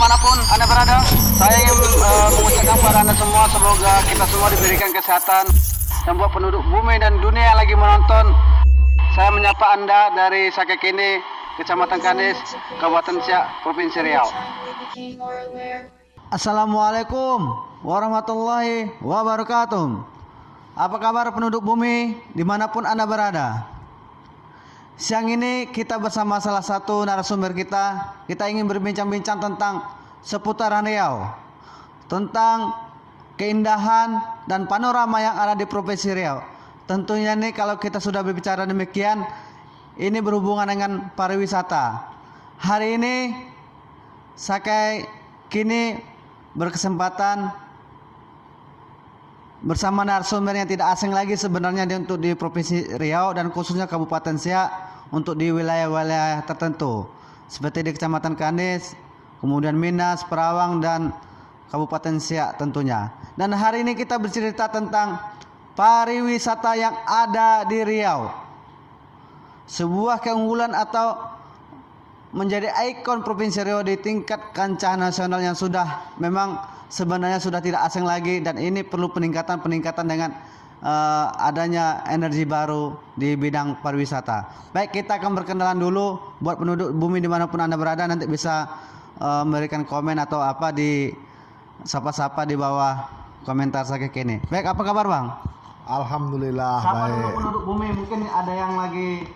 dimanapun Anda berada. Saya ingin mengucapkan kepada Anda semua, semoga kita semua diberikan kesehatan. Dan buat penduduk bumi dan dunia yang lagi menonton, saya menyapa Anda dari Sakekini, Kecamatan Kandis, Kabupaten Siak, Provinsi Riau. Assalamualaikum warahmatullahi wabarakatuh. Apa kabar penduduk bumi dimanapun Anda berada? Siang ini kita bersama salah satu narasumber kita ingin berbincang-bincang tentang seputaran Riau, tentang keindahan dan panorama yang ada di Provinsi Riau. Tentunya nih kalau kita sudah berbicara demikian, ini berhubungan dengan pariwisata. Hari ini Sakai kini berkesempatan bersama narasumber yang tidak asing lagi sebenarnya untuk di Provinsi Riau dan khususnya Kabupaten Siak untuk di wilayah-wilayah tertentu seperti di Kecamatan Kandis, kemudian Minas, Perawang dan Kabupaten Siak tentunya. Dan hari ini kita bercerita tentang pariwisata yang ada di Riau. Sebuah keunggulan atau menjadi ikon Provinsi Riau di tingkat kancah nasional yang sudah memang sebenarnya sudah tidak asing lagi, dan ini perlu peningkatan dengan adanya energi baru di bidang pariwisata. Baik, kita akan berkenalan dulu buat penduduk bumi dimanapun Anda berada, nanti bisa memberikan komen atau apa di sapa-sapa di bawah komentar saya kini. Baik, apa kabar Bang? Alhamdulillah Sapa baik. dulu penduduk bumi, mungkin ada yang lagi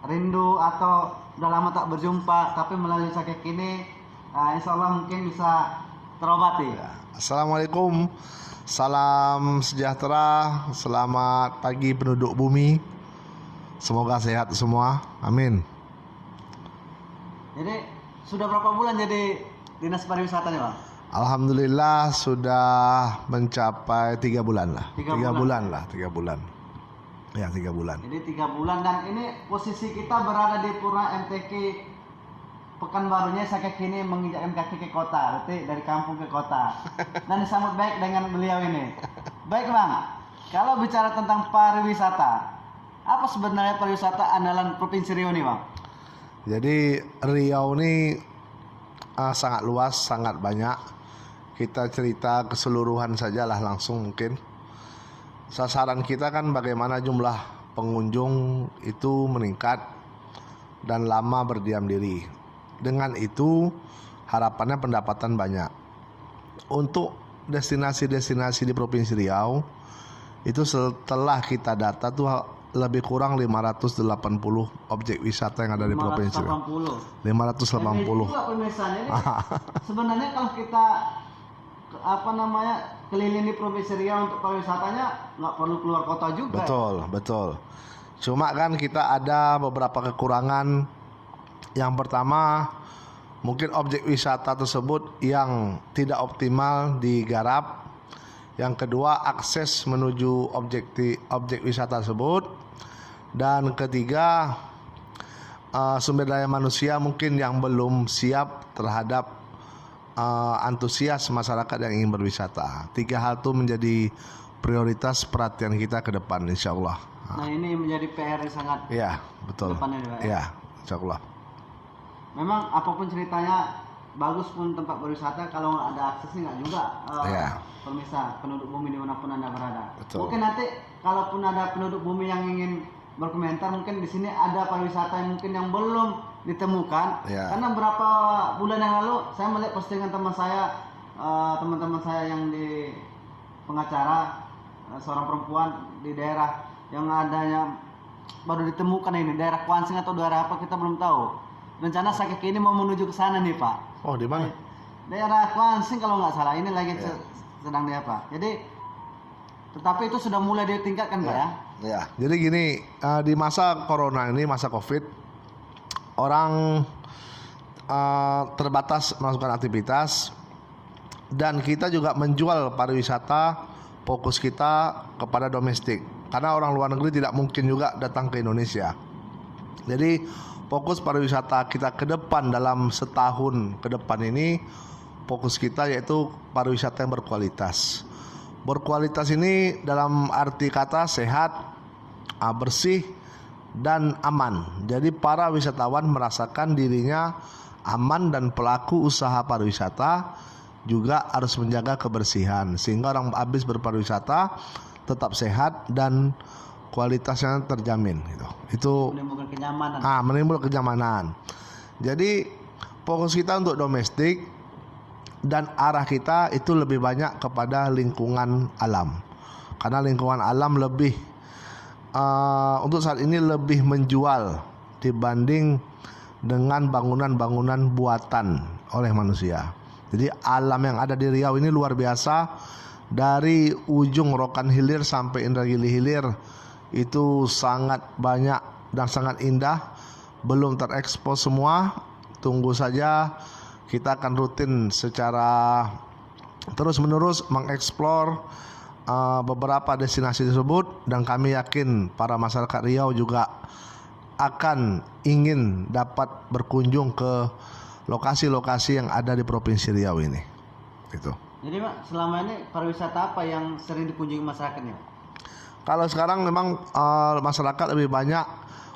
rindu atau udah lama tak berjumpa, tapi melalui saya kini insya Allah mungkin bisa terobati. Assalamualaikum, salam sejahtera, selamat pagi penduduk bumi. Semoga sehat semua, amin. Jadi sudah berapa bulan jadi dinas pariwisata nih Bang? Alhamdulillah sudah mencapai 3 bulan lah. 3 bulan. Ya, 3 bulan. Jadi 3 bulan, dan ini posisi kita berada di Purna MTQ Pekanbarunya saya kini menginjakkan kaki ke kota, berarti dari kampung ke kota. Dan disambut baik dengan beliau ini. Baik Bang, kalau bicara tentang pariwisata, apa sebenarnya pariwisata andalan Provinsi Riau nih Bang? Jadi Riau ini sangat luas, sangat banyak. Kita cerita keseluruhan sajalah langsung mungkin. Sasaran kita kan bagaimana jumlah pengunjung itu meningkat dan lama berdiam diri. Dengan itu harapannya pendapatan banyak. Untuk destinasi-destinasi di Provinsi Riau itu setelah kita data tuh lebih kurang 580 objek wisata yang ada di Provinsi Riau. 580. Ini juga pemirsanya ini. Sebenarnya kalau kita keliling di Provinsi Riau untuk pariwisatanya nggak perlu keluar kota juga. Betul. Cuma kan kita ada beberapa kekurangan. Yang pertama, mungkin objek wisata tersebut yang tidak optimal digarap. Yang kedua, akses menuju objek wisata tersebut. Dan ketiga, sumber daya manusia mungkin yang belum siap terhadap antusias masyarakat yang ingin berwisata. 3 hal itu menjadi prioritas perhatian kita ke depan, insya Allah. Nah, ini menjadi PR yang sangat betul. depannya Pak. Insya Allah. Memang apapun ceritanya, bagus pun tempat berwisata, kalau nggak ada aksesnya nggak juga. Pemirsa penduduk bumi dimanapun Anda berada. Betul. Mungkin nanti kalaupun ada penduduk bumi yang ingin berkomentar, mungkin di sini ada pariwisata yang mungkin yang belum ditemukan. Karena berapa bulan yang lalu saya melihat postingan teman saya yang di pengacara, seorang perempuan di daerah yang adanya baru ditemukan ini, daerah Kuansing atau daerah apa kita belum tahu. Rencana saya kini mau menuju ke sana nih Pak. Oh, di mana? Daerah Kuansing kalau nggak salah. Ini lagi sedang di apa? Jadi, tetapi itu sudah mulai ditingkatkan Pak ya? Ya, jadi gini, di masa corona ini, masa COVID, orang terbatas melakukan aktivitas, dan kita juga menjual pariwisata, fokus kita kepada domestik. Karena orang luar negeri tidak mungkin juga datang ke Indonesia. Jadi fokus pariwisata kita ke depan dalam setahun ke depan ini, fokus kita yaitu pariwisata yang berkualitas. Berkualitas ini dalam arti kata sehat, bersih, dan aman. Jadi para wisatawan merasakan dirinya aman dan pelaku usaha pariwisata juga harus menjaga kebersihan sehingga orang habis berpariwisata tetap sehat dan kualitasnya terjamin gitu. Itu Menimbulkan kenyamanan. menimbulkan kenyamanan. Jadi fokus kita untuk domestik dan arah kita itu lebih banyak kepada lingkungan alam. Karena lingkungan alam lebih untuk saat ini lebih menjual dibanding dengan bangunan-bangunan buatan oleh manusia. Jadi alam yang ada di Riau ini luar biasa, dari ujung Rokan Hilir sampai Indragiri Hilir itu sangat banyak dan sangat indah, belum terekspos semua. Tunggu saja, kita akan rutin secara terus menerus mengeksplor beberapa destinasi tersebut, dan kami yakin para masyarakat Riau juga akan ingin dapat berkunjung ke lokasi-lokasi yang ada di Provinsi Riau ini. Gitu. Jadi Pak, selama ini pariwisata apa yang sering dikunjungi masyarakatnya? Kalau sekarang memang masyarakat lebih banyak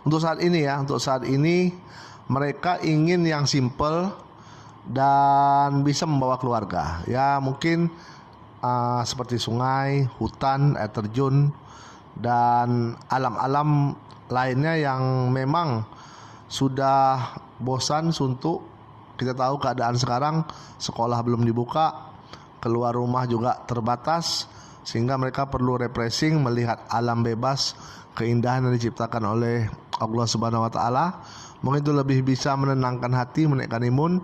untuk saat ini ya, untuk saat ini mereka ingin yang simple dan bisa membawa keluarga. Ya mungkin seperti sungai, hutan, air terjun, dan alam-alam lainnya yang memang sudah bosan, suntuk. Kita tahu keadaan sekarang, sekolah belum dibuka, keluar rumah juga terbatas, sehingga mereka perlu refreshing, melihat alam bebas, keindahan yang diciptakan oleh Allah Subhanahu wa taala. Mungkin itu lebih bisa menenangkan hati, menaikkan imun.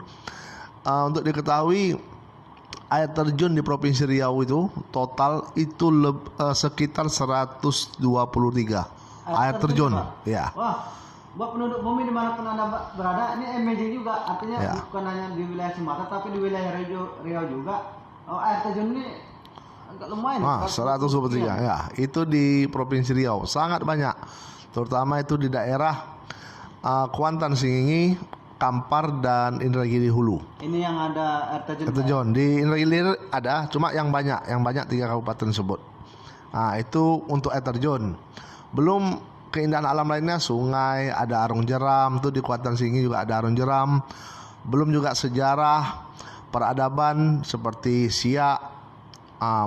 Untuk diketahui, air terjun di Provinsi Riau itu total itu sekitar 123 air terjun. Ya. Wah, buat penduduk bumi dimanapun Anda berada, ini amazing juga. Artinya Ya. bukan hanya di wilayah Sumatera, tapi di wilayah Riau juga. Air terjun ini agak lumayan. 123 ya. Itu di Provinsi Riau sangat banyak. Terutama itu di daerah Kuantan, Singingi, Kampar, dan Indragiri Hulu. Ini yang ada air terjun. Air terjun di Indragiri ada, cuma yang banyak 3 kabupaten tersebut. Itu untuk air terjun. Belum keindahan alam lainnya, sungai, ada arung jeram, tuh di Kuantan Singingi juga ada arung jeram. Belum juga sejarah peradaban seperti Siak,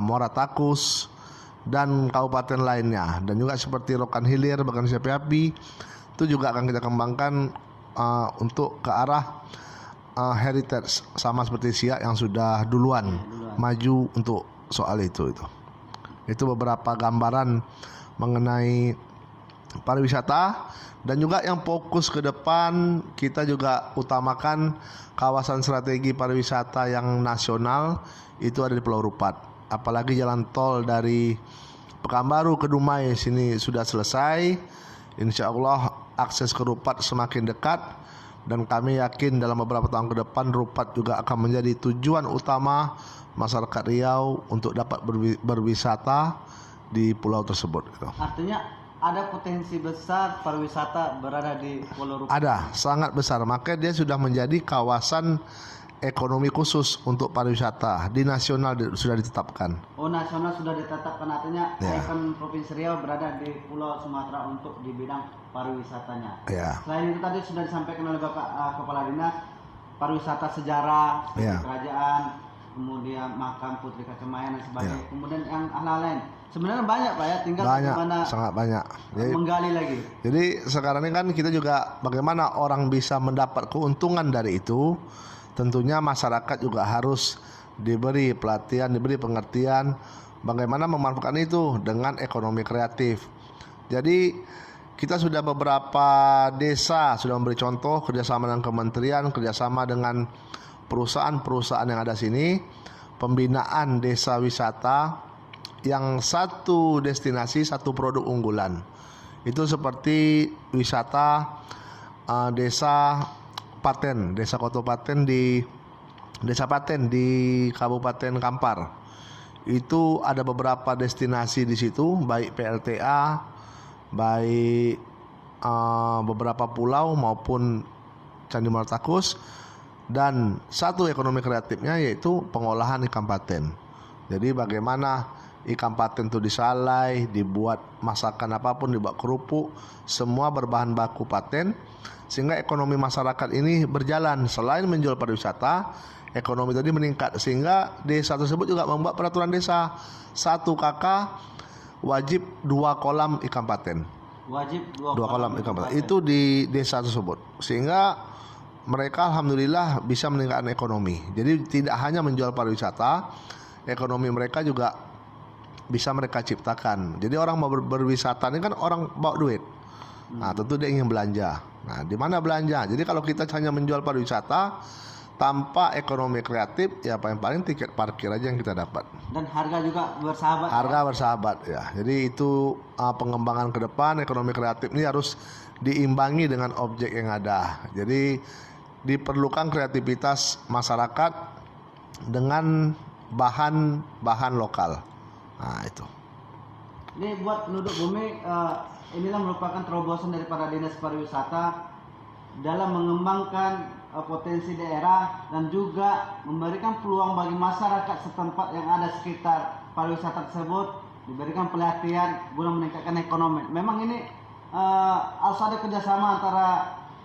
Muara Takus, dan kabupaten lainnya, dan juga seperti Rokan Hilir, bahkan Api, itu juga akan kita kembangkan untuk ke arah heritage, sama seperti Siak yang sudah duluan maju untuk soal itu. Itu beberapa gambaran mengenai pariwisata, dan juga yang fokus ke depan kita juga utamakan kawasan strategi pariwisata yang nasional itu ada di Pulau Rupat. Apalagi jalan tol dari Pekanbaru ke Dumai sini sudah selesai. Insya Allah akses ke Rupat semakin dekat, dan kami yakin dalam beberapa tahun ke depan Rupat juga akan menjadi tujuan utama masyarakat Riau untuk dapat berwisata di pulau tersebut. Artinya ada potensi besar pariwisata berada di Pulau Rupat. Ada, sangat besar. Makanya dia sudah menjadi kawasan ekonomi khusus untuk pariwisata. Di nasional sudah ditetapkan. Oh, nasional sudah ditetapkan, artinya Ya. ikon Provinsi Riau berada di Pulau Sumatera untuk di bidang pariwisatanya. Ya. Selain itu tadi sudah disampaikan oleh Bapak Kepala Dinas, pariwisata sejarah, seperti Ya. kerajaan, kemudian makam Putri Kacemayan dan sebagainya. Ya. Kemudian yang hal lain. Sebenarnya banyak Pak ya, tinggal Banyak, bagaimana sangat banyak. menggali lagi. Jadi sekarang ini kan kita juga bagaimana orang bisa mendapat keuntungan dari itu. Tentunya masyarakat juga harus diberi pelatihan, diberi pengertian bagaimana memanfaatkan itu dengan ekonomi kreatif. Jadi kita sudah beberapa desa sudah memberi contoh kerjasama dengan kementerian, kerjasama dengan perusahaan-perusahaan yang ada sini, pembinaan desa wisata yang satu destinasi satu produk unggulan. Itu seperti wisata desa Paten, desa Koto Paten di Desa Paten di Kabupaten Kampar. Itu ada beberapa destinasi di situ, baik PLTA, baik beberapa pulau maupun Candi Muara Takus, dan satu ekonomi kreatifnya yaitu pengolahan ikan paten. Jadi bagaimana ikan paten itu disalai, dibuat masakan apapun, dibuat kerupuk, semua berbahan baku paten. sehingga ekonomi masyarakat ini berjalan. Selain menjual pariwisata, ekonomi tadi meningkat, sehingga desa tersebut juga membuat peraturan desa 1 KK wajib 2 kolam ikan paten. Wajib 2 kolam ikan paten itu di desa tersebut, sehingga mereka alhamdulillah bisa meningkatkan ekonomi. Jadi tidak hanya menjual pariwisata, ekonomi mereka juga bisa mereka ciptakan. Jadi orang mau berwisata ini kan orang bawa duit. Nah, tentu dia ingin belanja. Nah, di mana belanja? Jadi kalau kita hanya menjual pariwisata tanpa ekonomi kreatif, ya paling tiket parkir aja yang kita dapat. Dan harga juga bersahabat. Harga bersahabat ya. Jadi itu pengembangan ke depan ekonomi kreatif ini harus diimbangi dengan objek yang ada. Jadi diperlukan kreativitas masyarakat dengan bahan lokal. Nah, itu. Ini buat penduduk bumi, inilah merupakan terobosan daripada Dinas Pariwisata dalam mengembangkan potensi daerah dan juga memberikan peluang bagi masyarakat setempat yang ada sekitar pariwisata tersebut, diberikan pelatihan guna meningkatkan ekonomi. Memang ini harus ada kerjasama antara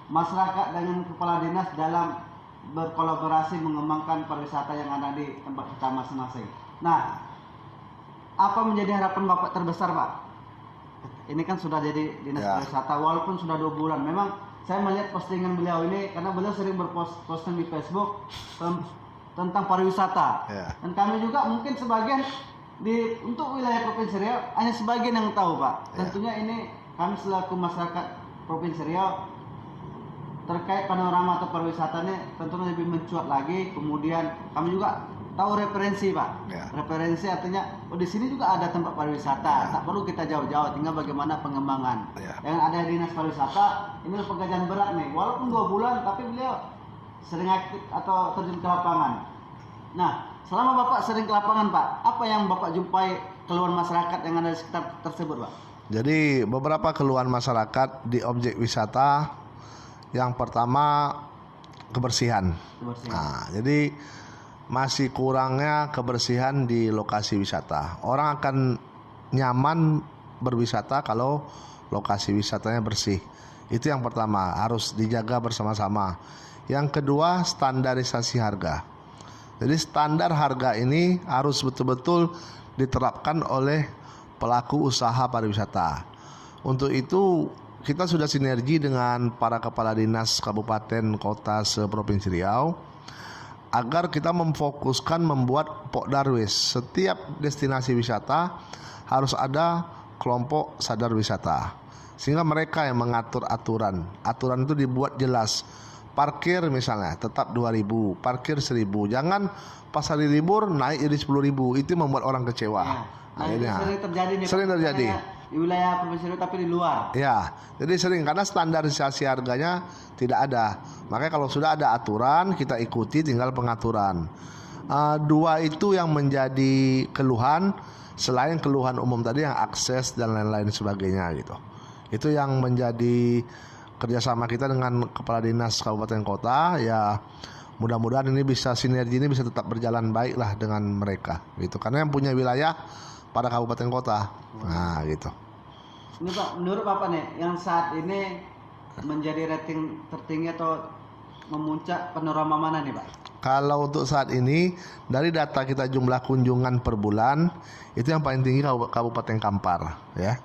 masyarakat dengan kepala dinas dalam berkolaborasi mengembangkan pariwisata yang ada di tempat kita masing-masing. Nah, apa menjadi harapan Bapak terbesar, Pak? Ini kan sudah jadi dinas pariwisata walaupun sudah 2 bulan. Memang saya melihat postingan beliau ini karena beliau sering berposting di Facebook tentang pariwisata. Dan kami juga mungkin sebagian untuk wilayah Provinsi Riau hanya sebagian yang tahu, Pak. Tentunya ini kami selaku masyarakat Provinsi Riau terkait panorama atau pariwisata ini tentunya lebih mencuat lagi. Kemudian kami juga tahu referensi, Pak. Referensi artinya di sini juga ada tempat pariwisata. Tak perlu kita jauh-jauh, tinggal bagaimana pengembangan. Yang ada dinas pariwisata ini pekerjaan berat nih. Walaupun 2 bulan, tapi beliau sering aktif atau terjun ke lapangan. Nah, selama Bapak sering ke lapangan, Pak, apa yang Bapak jumpai keluhan masyarakat yang ada di sekitar tersebut, Pak? Jadi beberapa keluhan masyarakat di objek wisata, yang pertama kebersihan. Nah, jadi masih kurangnya kebersihan di lokasi wisata. Orang akan nyaman berwisata kalau lokasi wisatanya bersih. Itu yang pertama, harus dijaga bersama-sama. Yang kedua, standarisasi harga. Jadi standar harga ini harus betul-betul diterapkan oleh pelaku usaha pariwisata. Untuk itu kita sudah sinergi dengan para kepala dinas kabupaten kota se-Provinsi Riau agar kita memfokuskan membuat Pokdarwis. Setiap destinasi wisata harus ada kelompok sadar wisata, sehingga mereka yang mengatur aturan. Aturan itu dibuat jelas. Parkir misalnya tetap 2.000, parkir 1.000. Jangan pas hari libur naik jadi 10.000. Itu membuat orang kecewa. Sering terjadi di wilayah Provinsi Riau tapi di luar. Ya, jadi sering karena standarisasi harganya tidak ada. Makanya kalau sudah ada aturan kita ikuti, tinggal pengaturan. 2 itu yang menjadi keluhan, selain keluhan umum tadi yang akses dan lain-lain sebagainya gitu. Itu yang menjadi kerjasama kita dengan kepala dinas kabupaten kota. Ya, mudah-mudahan ini bisa sinergi ini bisa tetap berjalan baik lah dengan mereka gitu. Karena yang punya wilayah pada kabupaten kota. Nah, gitu. Ini Pak, menurut Bapak nih, yang saat ini menjadi rating tertinggi atau memuncak panorama mana nih, Pak? Kalau untuk saat ini dari data kita jumlah kunjungan per bulan itu yang paling tinggi Kabupaten Kampar, ya.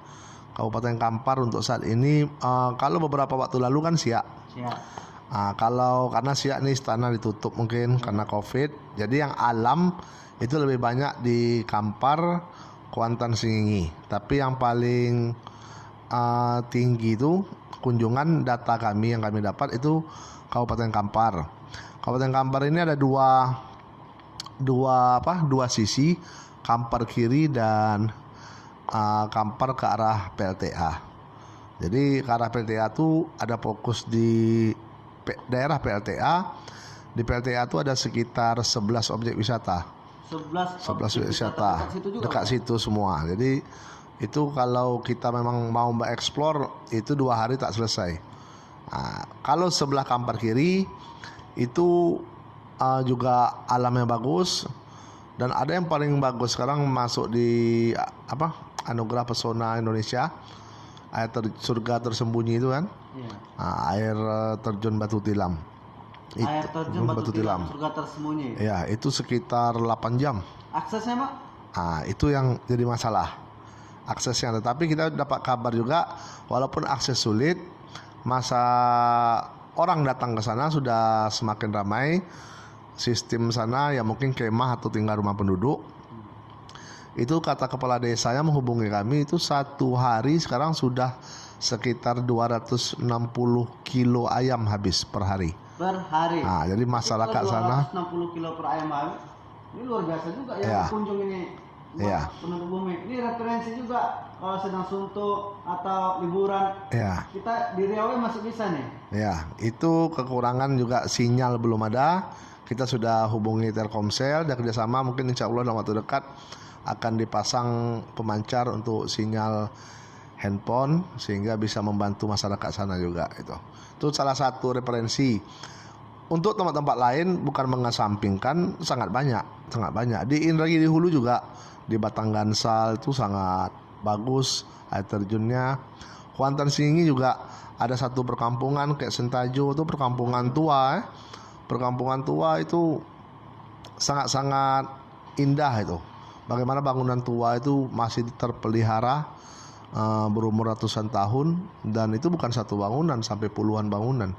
Kabupaten Kampar untuk saat ini kalau beberapa waktu lalu kan Siak. Kalau karena Siak nih istana ditutup mungkin karena Covid, jadi yang alam itu lebih banyak di Kampar, Kuantan, Singingi. Tapi yang paling tinggi itu kunjungan data kami yang kami dapat itu Kabupaten Kampar. Kabupaten Kampar ini ada dua sisi, Kampar kiri dan Kampar ke arah PLTA. Jadi ke arah PLTA itu ada fokus di daerah PLTA. Di PLTA itu ada sekitar 11 objek wisata. 11 objek wisata dekat situ semua. Jadi itu kalau kita memang mau mengeksplor itu 2 hari tak selesai. Kalau sebelah Kampar kiri itu juga alamnya bagus, dan ada yang paling bagus sekarang masuk di Anugerah Pesona Indonesia, surga tersembunyi itu kan. Iya. Air terjun Batu Tilam. Air terjun Batu Tilam, surga tersembunyi. Ya, itu sekitar 8 jam. Aksesnya Pak? Itu yang jadi masalah, aksesnya. Tetapi kita dapat kabar juga, walaupun akses sulit, masa orang datang ke sana sudah semakin ramai. Sistem sana ya mungkin kemah atau tinggal rumah penduduk. Itu kata kepala desanya menghubungi kami, itu satu hari sekarang sudah sekitar 260 kilo ayam habis per hari. Per hari. Jadi masyarakat sana 260 kilo per ayam habis. Ini luar biasa juga yang Iya. berkunjung ini. Iya. Penduduk bumi. Ini referensi juga kalau sedang suntuk atau liburan. ya. Kita di Riau masih bisa nih. Ya, itu kekurangan juga sinyal belum ada. Kita sudah hubungi Telkomsel dan kerjasama, mungkin insya Allah dalam waktu dekat akan dipasang pemancar untuk sinyal handphone sehingga bisa membantu masyarakat sana juga. Itu salah satu referensi. Untuk tempat-tempat lain bukan mengesampingkan, sangat banyak. Di Indragiri Hulu juga, di Batang Gansal itu sangat bagus air terjunnya. Kuantan Singi juga ada satu perkampungan kayak Sentajo, itu perkampungan tua. Perkampungan tua itu sangat-sangat indah itu. Bagaimana bangunan tua itu masih terpelihara, berumur ratusan tahun, dan itu bukan satu bangunan, sampai puluhan bangunan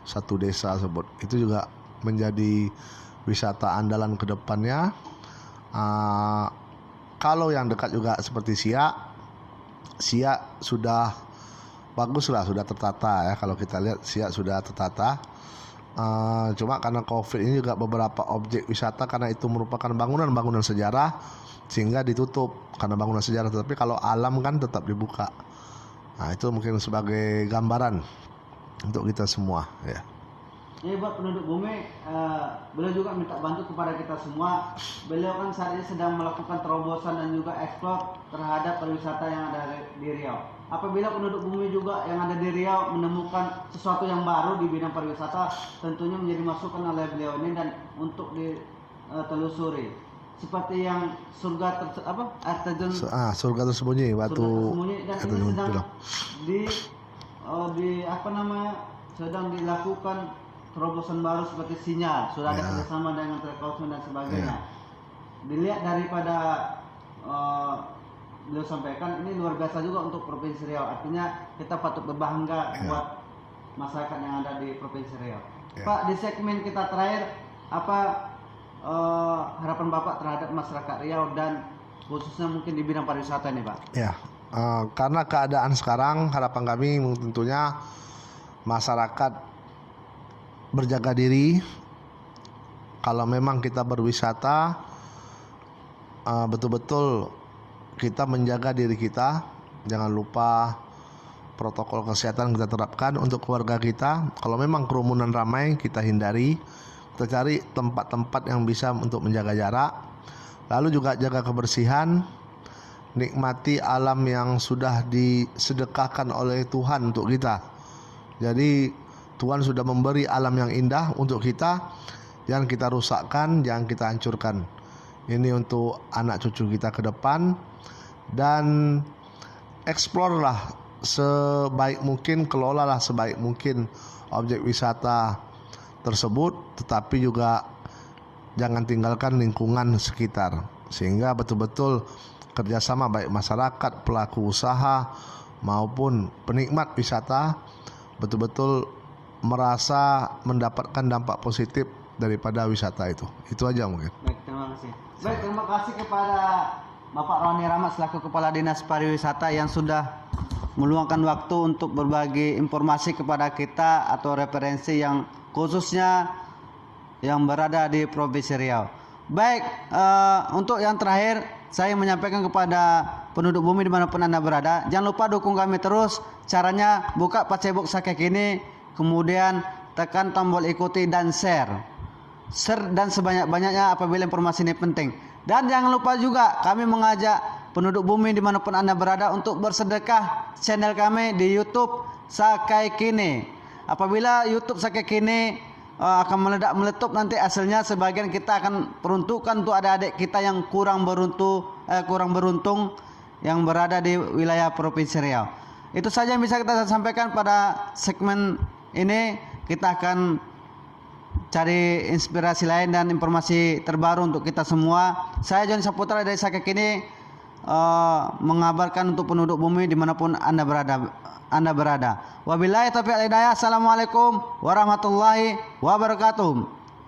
satu desa tersebut. Itu juga menjadi wisata andalan ke depannya. Kalau yang dekat juga seperti Siak sudah bagus lah, sudah tertata ya. Kalau kita lihat Siak sudah tertata. Cuma karena COVID ini juga beberapa objek wisata, karena itu merupakan bangunan-bangunan sejarah, sehingga ditutup karena bangunan sejarah. Tetapi kalau alam kan tetap dibuka. Itu mungkin sebagai gambaran untuk kita semua ya. Ini buat penduduk bumi, beliau juga minta bantu kepada kita semua. Beliau kan saat ini sedang melakukan terobosan dan juga eksplor terhadap pariwisata yang ada di Riau. Apabila penduduk bumi juga yang ada di Riau menemukan sesuatu yang baru di bidang pariwisata, tentunya menjadi masukan oleh beliau ini dan untuk ditelusuri. Seperti yang surga air terjun Surga tersembunyi Batu tersembunyi, dan ini sedang sedang dilakukan terobosan baru seperti sinyal, sudah ada kerjasama dengan Telkomsel dan sebagainya. Dilihat daripada beliau sampaikan, ini luar biasa juga untuk Provinsi Riau. Artinya kita patut berbangga buat masyarakat yang ada di Provinsi Riau. Pak, di segmen kita terakhir, apa harapan Bapak terhadap masyarakat Riau dan khususnya mungkin di bidang pariwisata ini, Pak? Ya, karena keadaan sekarang, harapan kami tentunya masyarakat berjaga diri. Kalau memang kita berwisata, betul-betul kita menjaga diri kita. Jangan lupa protokol kesehatan kita terapkan untuk keluarga kita. Kalau memang kerumunan ramai, kita hindari. Kita cari tempat-tempat yang bisa untuk menjaga jarak. Lalu juga jaga kebersihan. Nikmati alam yang sudah disedekahkan oleh Tuhan untuk kita. Jadi Tuhan sudah memberi alam yang indah untuk kita. Jangan kita rusakkan, jangan kita hancurkan. Ini untuk anak cucu kita ke depan. Dan eksplorlah sebaik mungkin, kelolalah sebaik mungkin objek wisata tersebut. Tetapi juga jangan tinggalkan lingkungan sekitar, sehingga betul-betul kerjasama baik masyarakat, pelaku usaha maupun penikmat wisata betul-betul merasa mendapatkan dampak positif daripada wisata itu. Itu aja mungkin. Baik, terima kasih. Baik, terima kasih kepada Bapak Roni Rahmat selaku Kepala Dinas Pariwisata yang sudah meluangkan waktu untuk berbagi informasi kepada kita atau referensi yang khususnya yang berada di Provinsi Riau. Baik, untuk yang terakhir saya menyampaikan kepada penduduk bumi dimanapun Anda berada, jangan lupa dukung kami terus. Caranya buka Facebook Sakekini, kemudian tekan tombol ikuti dan share dan sebanyak-banyaknya apabila informasi ini penting. Dan jangan lupa juga kami mengajak penduduk bumi dimanapun Anda berada untuk bersedekah channel kami di YouTube Sakekini. Apabila YouTube Sakekini akan meletup nanti hasilnya sebagian kita akan peruntukkan untuk adik-adik kita yang kurang beruntung yang berada di wilayah Provinsi Riau. Itu saja yang bisa kita sampaikan pada segmen ini. Kita akan cari inspirasi lain dan informasi terbaru untuk kita semua. Saya Joni Saputra dari Sakekini mengabarkan untuk penduduk bumi dimanapun Anda berada. Wabillahi taufiq wal hidayah. Assalamualaikum warahmatullahi wabarakatuh.